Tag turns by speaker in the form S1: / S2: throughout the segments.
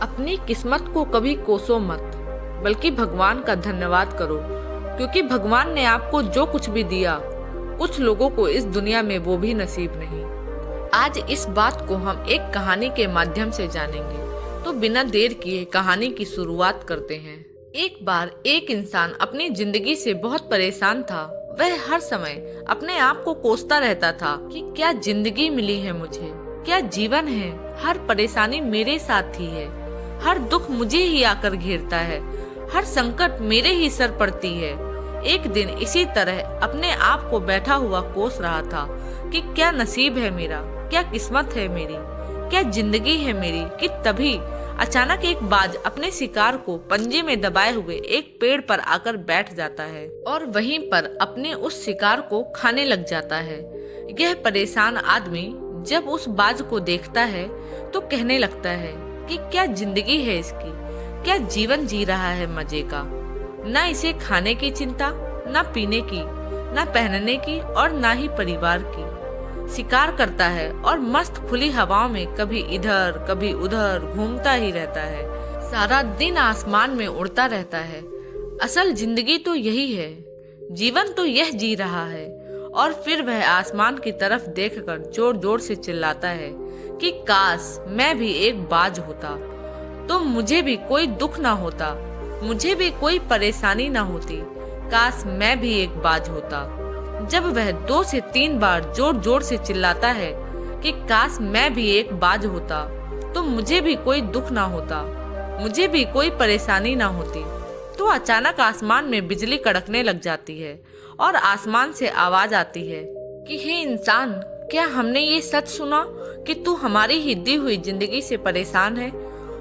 S1: अपनी किस्मत को कभी कोसो मत, बल्कि भगवान का धन्यवाद करो, क्योंकि भगवान ने आपको जो कुछ भी दिया, कुछ लोगों को इस दुनिया में वो भी नसीब नहीं। आज इस बात को हम एक कहानी के माध्यम से जानेंगे, तो बिना देर किए कहानी की शुरुआत करते हैं। एक बार एक इंसान अपनी जिंदगी से बहुत परेशान था। वह हर समय अपने आप को कोसता रहता था कि क्या जिंदगी मिली है मुझे, क्या जीवन है, हर परेशानी मेरे साथ ही है, हर दुख मुझे ही आकर घेरता है, हर संकट मेरे ही सर पड़ती है। एक दिन इसी तरह अपने आप को बैठा हुआ कोस रहा था कि क्या नसीब है मेरा, क्या किस्मत है मेरी, क्या जिंदगी है मेरी, कि तभी अचानक एक बाज अपने शिकार को पंजे में दबाए हुए एक पेड़ पर आकर बैठ जाता है और वहीं पर अपने उस शिकार को खाने लग जाता है। यह परेशान आदमी जब उस बाज को देखता है तो कहने लगता है कि क्या जिंदगी है इसकी, क्या जीवन जी रहा है मजे का, ना इसे खाने की चिंता, ना पीने की, ना पहनने की और ना ही परिवार की। शिकार करता है और मस्त खुली हवाओं में कभी इधर कभी उधर घूमता ही रहता है, सारा दिन आसमान में उड़ता रहता है। असल जिंदगी तो यही है, जीवन तो यह जी रहा है। और फिर वह आसमान की तरफ देखकर जोर जोर से चिल्लाता है कि काश मैं भी एक बाज होता, तो मुझे भी कोई दुख ना होता, मुझे भी कोई परेशानी ना होती, काश मैं भी एक बाज होता। जब वह 2 से 3 बार जोर जोर से चिल्लाता है कि काश मैं भी एक बाज होता, तो मुझे भी कोई दुख ना होता, मुझे भी कोई परेशानी ना होती, तो अचानक आसमान में बिजली कड़कने लग जाती है और आसमान से आवाज आती है कि हे इंसान, क्या हमने ये सच सुना कि तू हमारी ही दी हुई जिंदगी से परेशान है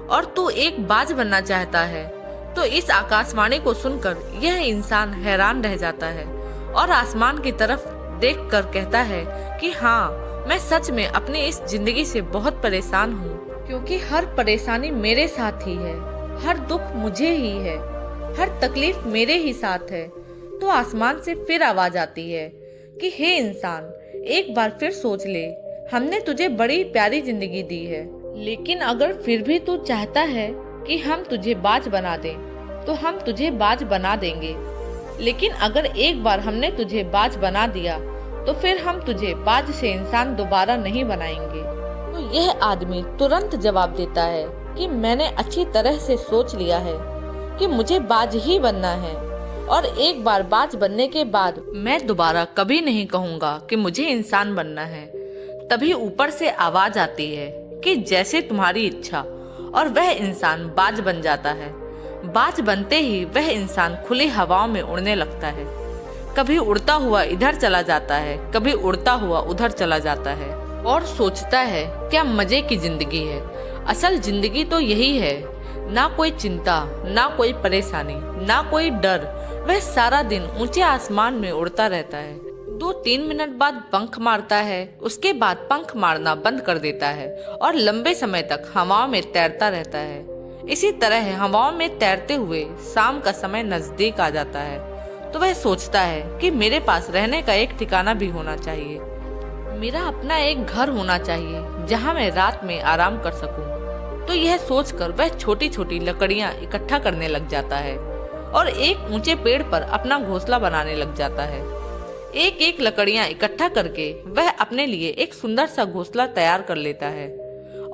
S1: और तू एक बाज बनना चाहता है। तो इस आकाशवाणी को सुनकर यह इंसान हैरान रह जाता है और आसमान की तरफ देखकर कहता है कि हाँ, मैं सच में अपनी इस जिंदगी से बहुत परेशान हूँ, क्योंकि हर परेशानी मेरे साथ ही है, हर दुख मुझे ही है, हर तकलीफ मेरे ही साथ है। तो आसमान से फिर आवाज आती है कि हे इंसान, एक बार फिर सोच ले, हमने तुझे बड़ी प्यारी जिंदगी दी है, लेकिन अगर फिर भी तू चाहता है कि हम तुझे बाज बना दें, तो हम तुझे बाज बना देंगे। लेकिन अगर एक बार हमने तुझे बाज बना दिया, तो फिर हम तुझे बाज से इंसान दोबारा नहीं बनाएंगे। तो यह आदमी तुरंत जवाब देता है कि मैंने अच्छी तरह से सोच लिया है कि मुझे बाज ही बनना है, और एक बार बाज बनने के बाद मैं दोबारा कभी नहीं कहूँगा कि मुझे इंसान बनना है। तभी ऊपर से आवाज आती है कि जैसे तुम्हारी इच्छा, और वह इंसान बाज बन जाता है। बाज बनते ही वह इंसान खुली हवाओं में उड़ने लगता है, कभी उड़ता हुआ इधर चला जाता है, कभी उड़ता हुआ उधर चला जाता है और सोचता है क्या मजे की जिंदगी है। असल जिंदगी तो यही है, ना कोई चिंता, ना कोई परेशानी, ना कोई डर। वह सारा दिन ऊंचे आसमान में उड़ता रहता है। 2-3 मिनट बाद पंख मारता है, उसके बाद पंख मारना बंद कर देता है और लंबे समय तक हवाओं में तैरता रहता है। इसी तरह हवाओं में तैरते हुए शाम का समय नजदीक आ जाता है, तो वह सोचता है कि मेरे पास रहने का एक ठिकाना भी होना चाहिए, मेरा अपना एक घर होना चाहिए जहां मैं रात में आराम कर सकूं। तो यह सोचकर वह छोटी छोटी लकड़ियां इकट्ठा करने लग जाता है और एक ऊंचे पेड़ पर अपना घोंसला बनाने लग जाता है। एक एक लकड़ियां इकट्ठा करके वह अपने लिए एक सुंदर सा घोंसला तैयार कर लेता है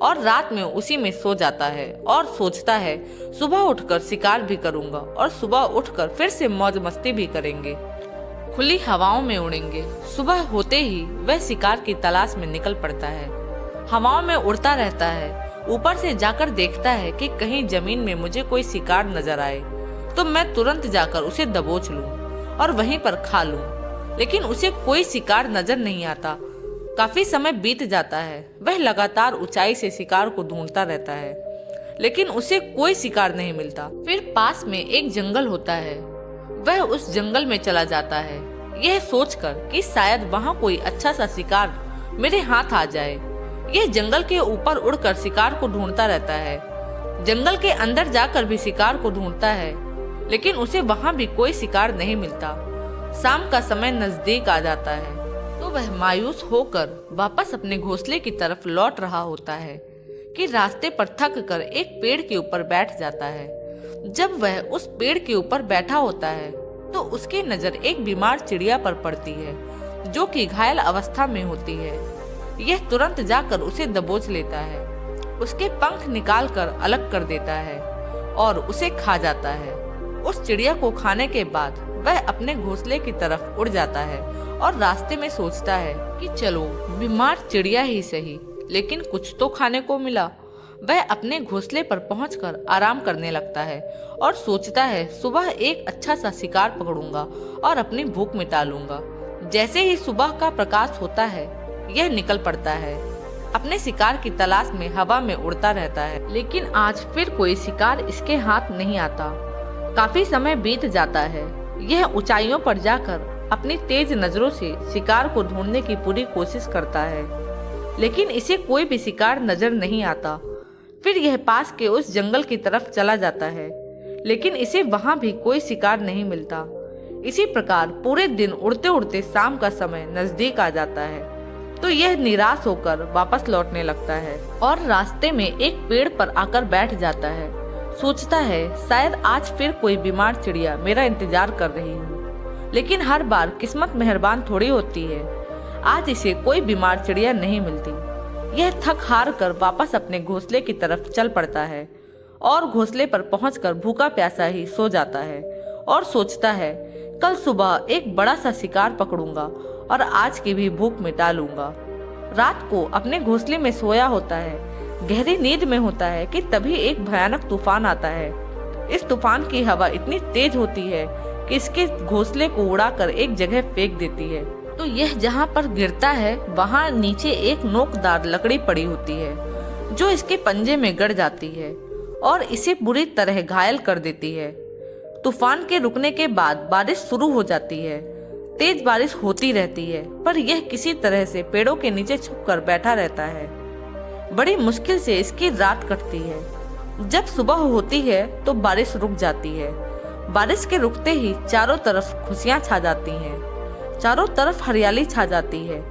S1: और रात में उसी में सो जाता है और सोचता है सुबह उठकर शिकार भी करूंगा और सुबह उठकर फिर से मौज मस्ती भी करेंगे, खुली हवाओं में उड़ेंगे। सुबह होते ही वह शिकार की तलाश में निकल पड़ता है, हवाओं में उड़ता रहता है। ऊपर से जाकर देखता है कि कहीं जमीन में मुझे कोई शिकार नजर आए तो मैं तुरंत जाकर उसे दबोच लूं और वहीं पर खा लूं, लेकिन उसे कोई शिकार नजर नहीं आता। काफी समय बीत जाता है, वह लगातार ऊंचाई से शिकार को ढूंढता रहता है, लेकिन उसे कोई शिकार नहीं मिलता। फिर पास में एक जंगल होता है, वह उस जंगल में चला जाता है, यह सोचकर कि शायद वहाँ कोई अच्छा सा शिकार मेरे हाथ आ जाए। यह जंगल के ऊपर उड़कर शिकार को ढूंढता रहता है, जंगल के अंदर जाकर भी शिकार को ढूंढता है, लेकिन उसे वहाँ भी कोई शिकार नहीं मिलता। शाम का समय नजदीक आ जाता है, तो वह मायूस होकर वापस अपने घोंसले की तरफ लौट रहा होता है कि रास्ते पर थक कर एक पेड़ के ऊपर बैठ जाता है। जब वह उस पेड़ के ऊपर बैठा होता है तो उसकी नजर एक बीमार चिड़िया पर पड़ती है जो कि घायल अवस्था में होती है। यह तुरंत जाकर उसे दबोच लेता है, उसके पंख निकालकर अलग कर देता है और उसे खा जाता है। उस चिड़िया को खाने के बाद वह अपने घोंसले की तरफ उड़ जाता है और रास्ते में सोचता है कि चलो बीमार चिड़िया ही सही, लेकिन कुछ तो खाने को मिला। वह अपने घोंसले पर पहुंचकर आराम करने लगता है और सोचता है सुबह एक अच्छा सा शिकार पकड़ूंगा और अपनी भूख मिटा लूंगा। जैसे ही सुबह का प्रकाश होता है यह निकल पड़ता है, अपने शिकार की तलाश में हवा में उड़ता रहता है। लेकिन आज फिर कोई शिकार इसके हाथ नहीं आता। काफी समय बीत जाता है। यह ऊंचाइयों पर जाकर अपनी तेज नजरों से शिकार को ढूंढने की पूरी कोशिश करता है, लेकिन इसे कोई भी शिकार नजर नहीं आता। फिर यह पास के उस जंगल की तरफ चला जाता है, लेकिन इसे वहां भी कोई शिकार नहीं मिलता। इसी प्रकार पूरे दिन उड़ते उड़ते शाम का समय नजदीक आ जाता है, तो यह निराश होकर वापस लौटने लगता है और रास्ते में एक पेड़ पर आकर बैठ जाता है। सोचता है शायद आज फिर कोई बीमार चिड़िया मेरा इंतजार कर रही हो, लेकिन हर बार किस्मत मेहरबान थोड़ी होती है। आज इसे कोई बीमार चिड़िया नहीं मिलती। यह थक हार कर वापस अपने घोंसले की तरफ चल पड़ता है और घोंसले पर पहुंचकर भूखा प्यासा ही सो जाता है और सोचता है कल सुबह एक बड़ा सा शिकार पकड़ूंगा और आज की भी भूख मिटा लूंगा। रात को अपने घोंसले में सोया होता है, गहरी नींद में होता है कि तभी एक भयानक तूफान आता है। इस तूफान की हवा इतनी तेज होती है कि इसके घोंसले को उड़ाकर एक जगह फेंक देती है। तो यह जहाँ पर गिरता है वहाँ नीचे एक नोकदार लकड़ी पड़ी होती है जो इसके पंजे में गड़ जाती है और इसे बुरी तरह घायल कर देती है। तूफान के रुकने के बाद बारिश शुरू हो जाती है। तेज बारिश होती रहती है, पर यह किसी तरह से पेड़ों के नीचे छुपकर बैठा रहता है। बड़ी मुश्किल से इसकी रात कटती है। जब सुबह होती है तो बारिश रुक जाती है। बारिश के रुकते ही चारों तरफ खुशियां छा जाती हैं, चारों तरफ हरियाली छा जाती है।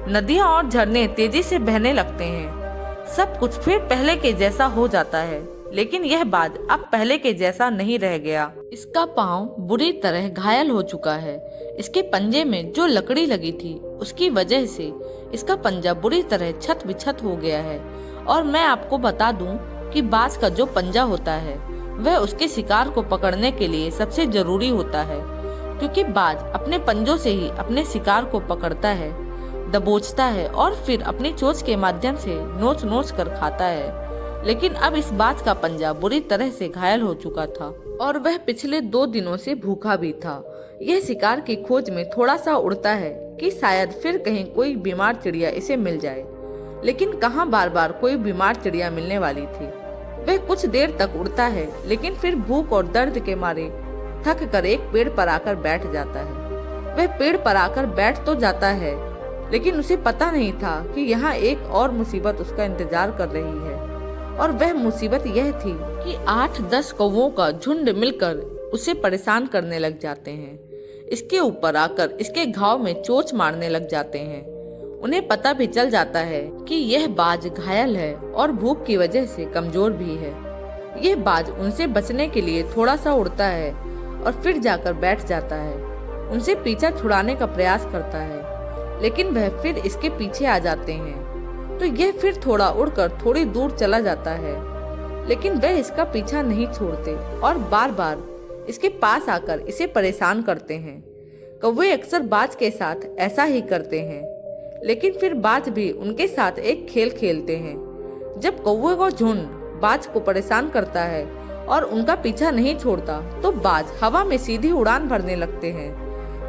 S1: नदियां और झरने तेजी से बहने लगते हैं। सब कुछ फिर पहले के जैसा हो जाता है, लेकिन यह बाज अब पहले के जैसा नहीं रह गया। इसका पाँव बुरी तरह घायल हो चुका है। इसके पंजे में जो लकड़ी लगी थी उसकी वजह से इसका पंजा बुरी तरह छत बिछत हो गया है। और मैं आपको बता दूं कि बाज का जो पंजा होता है वह उसके शिकार को पकड़ने के लिए सबसे जरूरी होता है, क्योंकि बाज अपने पंजों से ही अपने शिकार को पकड़ता है, दबोचता है और फिर अपनी चोंच के माध्यम से नोच नोच कर खाता है। लेकिन अब इस बाज का पंजा बुरी तरह से घायल हो चुका था और वह पिछले 2 दिनों से भूखा भी था। यह शिकार की खोज में थोड़ा सा उड़ता है कि शायद फिर कहीं कोई बीमार चिड़िया इसे मिल जाए, लेकिन कहाँ बार बार कोई बीमार चिड़िया मिलने वाली थी। वह कुछ देर तक उड़ता है, लेकिन फिर भूख और दर्द के मारे थक कर एक पेड़ पर आकर बैठ जाता है। वह पेड़ पर आकर बैठ तो जाता है, लेकिन उसे पता नहीं था कि यहाँ एक और मुसीबत उसका इंतजार कर रही है। और वह मुसीबत यह थी कि 8-10 कौवों का झुंड मिलकर उसे परेशान करने लग जाते हैं। इसके ऊपर आकर इसके घाव में चोंच मारने लग जाते हैं। उन्हें पता भी चल जाता है कि यह बाज घायल है और भूख की वजह से कमजोर भी है। यह बाज उनसे बचने के लिए थोड़ा सा उड़ता है और फिर जाकर बैठ जाता है। उनसे पीछा छुड़ाने का प्रयास करता है, लेकिन वह फिर इसके पीछे आ जाते हैं। तो यह फिर थोड़ा उड़कर थोड़ी दूर चला जाता है, लेकिन वह इसका पीछा नहीं छोड़ते और बार बार इसके पास आकर इसे परेशान करते हैं। कौवे अक्सर बाज के साथ ऐसा ही करते हैं, लेकिन फिर बाज भी उनके साथ एक खेल खेलते हैं। जब कौवे का झुंड बाज को परेशान करता है और उनका पीछा नहीं छोड़ता, तो बाज हवा में सीधी उड़ान भरने लगते हैं।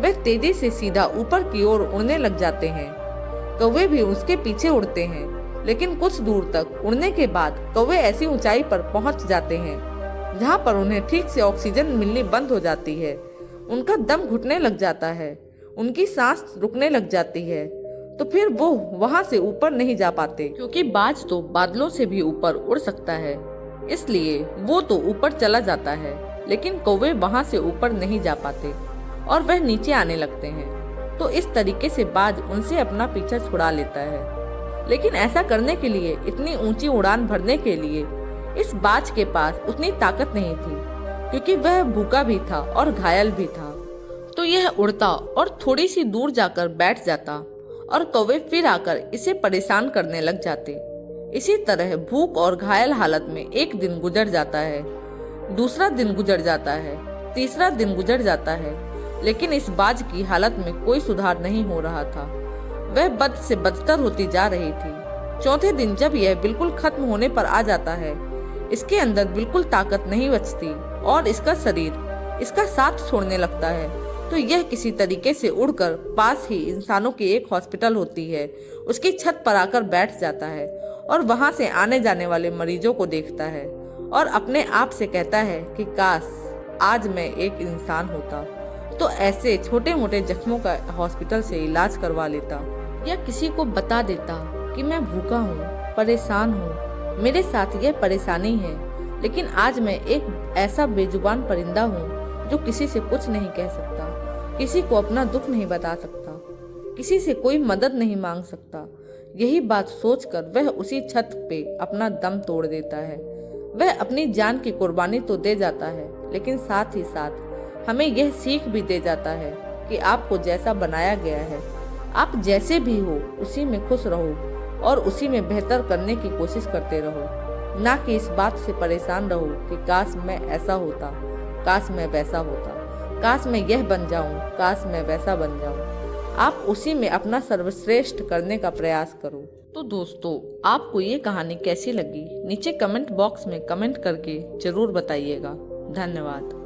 S1: वह तेजी से सीधा ऊपर की ओर उड़ने लग जाते हैं। कौवे भी उसके पीछे उड़ते हैं, लेकिन कुछ दूर तक उड़ने के बाद कौवे ऐसी ऊंचाई पर पहुंच जाते हैं जहां पर उन्हें ठीक से ऑक्सीजन मिलनी बंद हो जाती है। उनका दम घुटने लग जाता है, उनकी सांस रुकने लग जाती है। तो फिर वो वहां से ऊपर नहीं जा पाते, क्योंकि बाज तो बादलों से भी ऊपर उड़ सकता है, इसलिए वो तो ऊपर चला जाता है, लेकिन कौवे वहां से ऊपर नहीं जा पाते और वह नीचे आने लगते हैं। तो इस तरीके से बाज उनसे अपना पीछा छुड़ा लेता है। लेकिन ऐसा करने के लिए, इतनी ऊंची उड़ान भरने के लिए इस बाज के पास उतनी ताकत नहीं थी, क्योंकि वह भूखा भी था और घायल भी था। तो यह उड़ता और थोड़ी सी दूर जाकर बैठ जाता और कौवे फिर आकर इसे परेशान करने लग जाते। इसी तरह भूख और घायल हालत में एक दिन गुजर जाता है, दूसरा दिन गुजर जाता है, तीसरा दिन गुजर जाता है, लेकिन इस बाज की हालत में कोई सुधार नहीं हो रहा था। वह बद से बदतर होती जा रही थी। चौथे दिन जब यह बिल्कुल खत्म होने पर आ जाता है, इसके अंदर बिल्कुल ताकत नहीं बचती और इसका शरीर इसका साथ छोड़ने लगता है। तो यह किसी तरीके से उड़कर पास ही इंसानों की एक हॉस्पिटल होती है, उसकी छत पर आकर बैठ जाता है और वहां से आने जाने वाले मरीजों को देखता है और अपने आप से कहता है कि काश आज मैं एक इंसान होता तो ऐसे छोटे मोटे जख्मों का हॉस्पिटल से इलाज करवा लेता, या किसी को बता देता कि मैं भूखा हूँ, परेशान हूँ, मेरे साथ यह परेशानी है, लेकिन आज मैं एक ऐसा बेजुबान परिंदा हूँ जो किसी से कुछ नहीं कह सकता, किसी को अपना दुख नहीं बता सकता, किसी से कोई मदद नहीं मांग सकता। यही बात सोचकर वह उसी छत पे अपना दम तोड़ देता है। वह अपनी जान की कुर्बानी तो दे जाता है, लेकिन साथ ही साथ हमें यह सीख भी दे जाता है कि आपको जैसा बनाया गया है, आप जैसे भी हो उसी में खुश रहो और उसी में बेहतर करने की कोशिश करते रहो, ना कि इस बात से परेशान रहो कि काश मैं ऐसा होता, काश मैं वैसा होता, काश मैं यह बन जाऊं, काश मैं वैसा बन जाऊं। आप उसी में अपना सर्वश्रेष्ठ करने का प्रयास करो। तो दोस्तों, आपको ये कहानी कैसी लगी नीचे कमेंट बॉक्स में कमेंट करके जरूर बताइएगा। धन्यवाद।